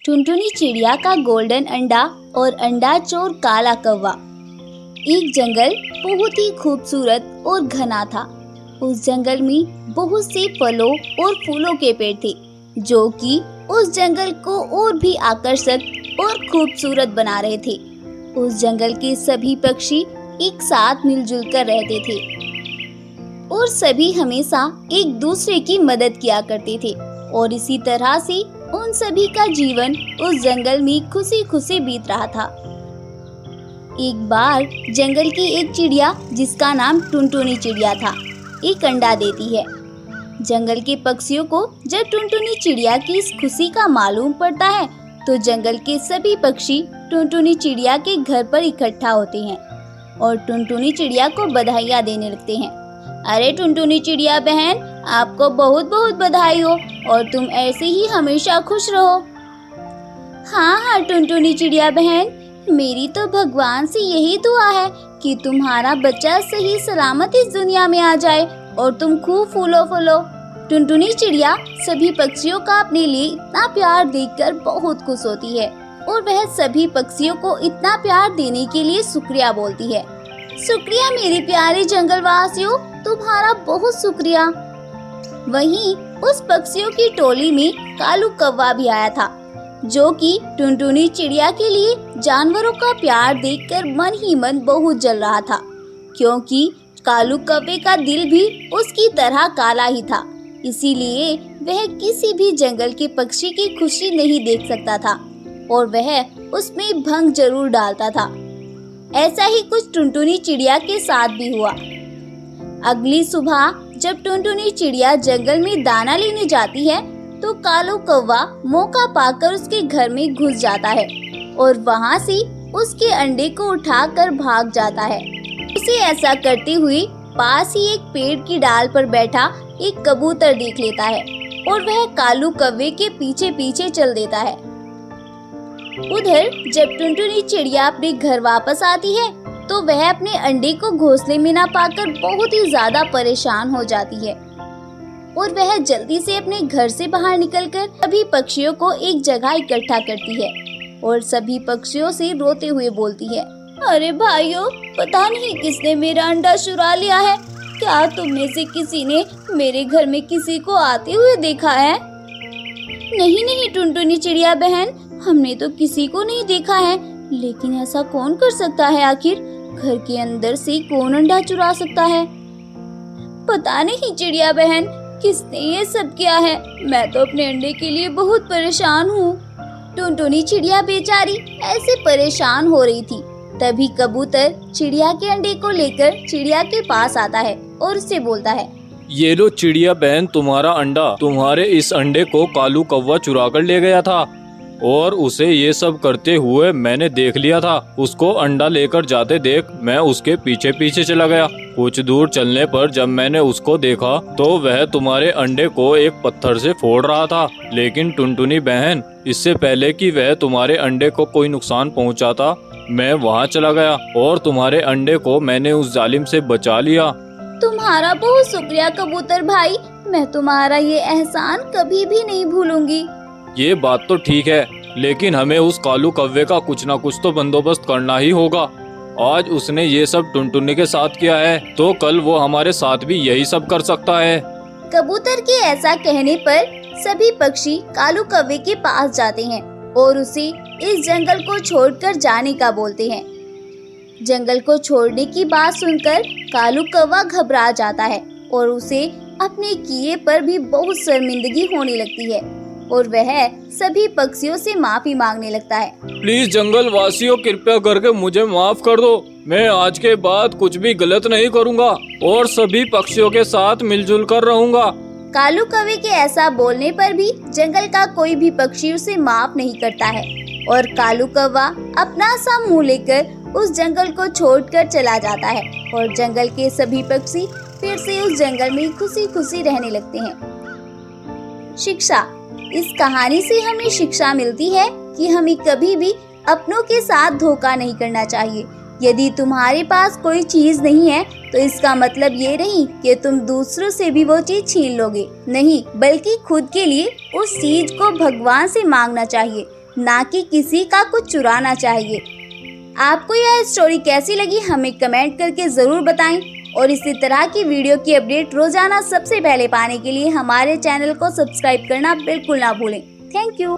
टुनटुनी चिड़िया का गोल्डन अंडा और अंडा चोर काला कौवा। एक जंगल बहुत ही खूबसूरत और घना था। उस जंगल में बहुत से फलों और फूलों के पेड़ थे, जो कि उस जंगल को और भी आकर्षक और खूबसूरत बना रहे थे। उस जंगल के सभी पक्षी एक साथ मिलजुल कर रहते थे और सभी हमेशा एक दूसरे की मदद किया करते थे, और इसी तरह से उन सभी का जीवन उस जंगल में खुशी खुशी बीत रहा था। एक बार जंगल की एक चिड़िया, जिसका नाम टुनटुनी चिड़िया था, एक अंडा देती है। जंगल के पक्षियों को जब टुनटुनी चिड़िया की इस खुशी का मालूम पड़ता है, तो जंगल के सभी पक्षी टुनटुनी चिड़िया के घर पर इकट्ठा होते हैं और टुनटुनी चिड़िया को बधाइयाँ देने लगते हैं। अरे टुनटुनी चिड़िया बहन, आपको बहुत बहुत बधाई हो और तुम ऐसे ही हमेशा खुश रहो। हाँ टुनटुनी चिड़िया बहन, मेरी तो भगवान से यही दुआ है कि तुम्हारा बच्चा सही सलामत इस दुनिया में आ जाए और तुम खूब फूलो फूलो। टुनटुनी चिड़िया सभी पक्षियों का अपने लिए इतना प्यार देखकर बहुत खुश होती है और वह सभी पक्षियों को इतना प्यार देने के लिए शुक्रिया बोलती है। शुक्रिया मेरे प्यारे जंगल वासियों, तुम्हारा बहुत शुक्रिया। वहीं उस पक्षियों की टोली में कालू कौवा भी आया था, जो कि टुनटुनी चिड़िया के लिए जानवरों का प्यार देखकर मन ही मन बहुत जल रहा था, क्योंकि कालू कौवे का दिल भी उसकी तरह काला ही था। इसीलिए वह किसी भी जंगल के पक्षी की खुशी नहीं देख सकता था और वह उसमें भंग जरूर डालता था। ऐसा ही कुछ टुनटुनी चिड़िया के साथ भी हुआ। अगली सुबह जब टुनटुनी चिड़िया जंगल में दाना लेने जाती है, तो कालू कौवा मौका पाकर उसके घर में घुस जाता है और वहां से उसके अंडे को उठाकर भाग जाता है। उसे ऐसा करते हुए पास ही एक पेड़ की डाल पर बैठा एक कबूतर देख लेता है और वह कालू कौवे के पीछे पीछे चल देता है। उधर जब टुनटुनी चिड़िया अपने घर वापस आती है, तो वह अपने अंडे को घोंसले में न पाकर बहुत ही ज्यादा परेशान हो जाती है और वह जल्दी से अपने घर से बाहर निकलकर सभी पक्षियों को एक जगह इकट्ठा करती है और सभी पक्षियों से रोते हुए बोलती है, अरे भाइयों, पता नहीं किसने मेरा अंडा चुरा लिया है। क्या तुम में से किसी ने मेरे घर में किसी को आते हुए देखा है? नहीं टुनटुनी चिड़िया बहन, हमने तो किसी को नहीं देखा है, लेकिन ऐसा कौन कर सकता है? आखिर घर के अंदर से कौन अंडा चुरा सकता है? पता नहीं चिड़िया बहन, किसने ये सब किया है। मैं तो अपने अंडे के लिए बहुत परेशान हूँ। टुनटुनी चिड़िया बेचारी ऐसे परेशान हो रही थी, तभी कबूतर चिड़िया के अंडे को लेकर चिड़िया के पास आता है और उससे बोलता है, ये लो चिड़िया बहन, तुम्हारा अंडा। तुम्हारे इस अंडे को कालू कौवा चुरा कर ले गया था और उसे ये सब करते हुए मैंने देख लिया था। उसको अंडा लेकर जाते देख मैं उसके पीछे पीछे चला गया। कुछ दूर चलने पर जब मैंने उसको देखा, तो वह तुम्हारे अंडे को एक पत्थर से फोड़ रहा था। लेकिन टुनटुनी बहन, इससे पहले कि वह तुम्हारे अंडे को कोई नुकसान पहुंचाता, मैं वहां चला गया और तुम्हारे अंडे को मैंने उस जालिम से बचा लिया। तुम्हारा बहुत शुक्रिया कबूतर भाई, मैं तुम्हारा ये एहसान कभी भी नहीं भूलूंगी। ये बात तो ठीक है, लेकिन हमें उस कालू कौवे का कुछ न कुछ तो बंदोबस्त करना ही होगा। आज उसने ये सब टुनटुनी के साथ किया है, तो कल वो हमारे साथ भी यही सब कर सकता है। कबूतर के ऐसा कहने पर सभी पक्षी कालू कौवे के पास जाते हैं और उसे इस जंगल को छोड़कर जाने का बोलते हैं। जंगल को छोड़ने की बात सुनकर कालू कौवा घबरा जाता है और उसे अपने किए पर भी बहुत शर्मिंदगी होने लगती है और वह सभी पक्षियों से माफी मांगने लगता है। प्लीज जंगल वासियों, कृपया करके मुझे माफ कर दो। मैं आज के बाद कुछ भी गलत नहीं करूँगा और सभी पक्षियों के साथ मिलजुल कर रहूँगा। कालू कौवे के ऐसा बोलने पर भी जंगल का कोई भी पक्षी उसे माफ नहीं करता है और कालू कौवा अपना सा मुँह लेकर उस जंगल को छोड़कर चला जाता है और जंगल के सभी पक्षी फिर से उस जंगल में खुशी खुशी रहने लगते हैं। शिक्षा। इस कहानी से हमें शिक्षा मिलती है कि हमें कभी भी अपनों के साथ धोखा नहीं करना चाहिए। यदि तुम्हारे पास कोई चीज नहीं है, तो इसका मतलब ये नहीं कि तुम दूसरों से भी वो चीज छीन लोगे। नहीं, बल्कि खुद के लिए उस चीज को भगवान से मांगना चाहिए। ना कि किसी का कुछ चुराना चाहिए। आपको यह स्टोरी कैसी लगी हमें कमेंट करके ज़रूर बताएं और इसी तरह की वीडियो की अपडेट रोजाना सबसे पहले पाने के लिए हमारे चैनल को सब्सक्राइब करना बिल्कुल ना भूलें। Thank you.